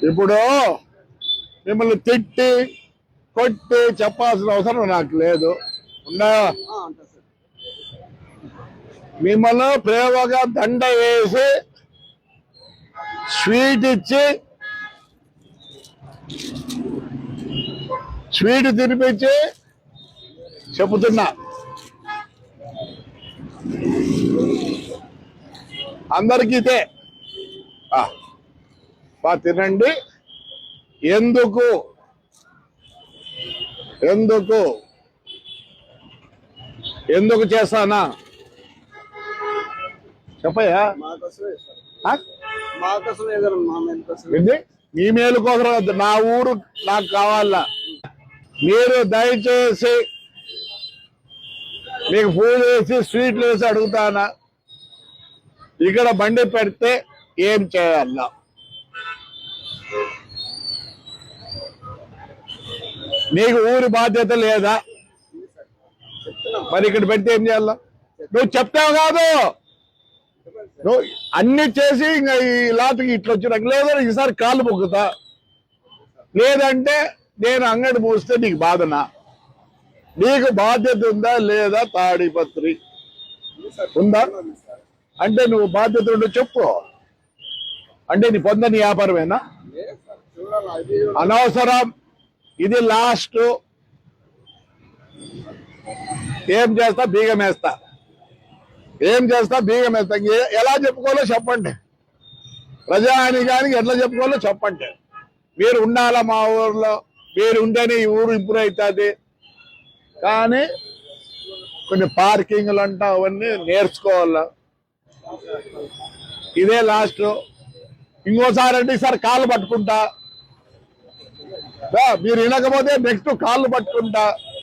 ఇప్పుడు మిమ్మల్ని తిట్టి కొట్టి చెప్పాల్సిన అవసరం నాకు లేదు. మిమ్మల్ని ప్రేమగా దండ వేసి స్వీట్ ఇచ్చి స్వీట్ తినిపించి చెబుతున్నా, అందరికీ ఇదే తినండి. ఎందుకు ఎందుకు ఎందుకు చేస్తానా చెప్పయ్యా. మీ మేలు కోసం, నా ఊరు నాకు కావాలా. మీరు దయచేసి మీకు పూజ వేసి స్వీట్లు వేసి అడుగుతానా, ఇక్కడ బండి పెడితే ఏం చేయాలా? నీకు ఊరి బాధ్యత లేదా? మరి ఇక్కడ పెడితే ఏం చేయాలా? నువ్వు చెప్తావు కాదు, నువ్వు అన్ని చేసి ఇంకా ఈ లాటకి ఇట్లా వచ్చిన లేదా ఈసారి కాళ్ళు మొక్కుతా, లేదంటే నేను అంగడి మూస్తే నీకు బాధనా? నీకు బాధ్యత ఉందా లేదా? తాడిపత్రి ఉందా అంటే నువ్వు బాధ్యత ఉంటే చెప్పు. అంటే నీ పొందని వ్యాపారమేనా? అనవసరం. ఇది లాస్ట్. ఏం చేస్తా? బీగం వేస్తా. ఏం చేస్తా? బీగం వేస్తా. ఎలా చెప్పుకోవాలో చెప్పండి. ప్రజానికానికి ఎట్లా చెప్పుకోవాలో చెప్పండి. మీరు ఉండాలా మా ఊర్లో, మీరు ఉంటేనే ఈ ఊరు ఇంప్రూవ్ అవుతుంది. కానీ కొన్ని పార్కింగ్లు అంట అవన్నీ నేర్చుకోవాలా. ఇదే లాస్ట్. ఇంకోసారి అంటే ఈసారి కాళ్ళు పట్టుకుంటా, మీరు వినకపోతే నెక్స్ట్ కాళ్ళు పట్టుకుంటా.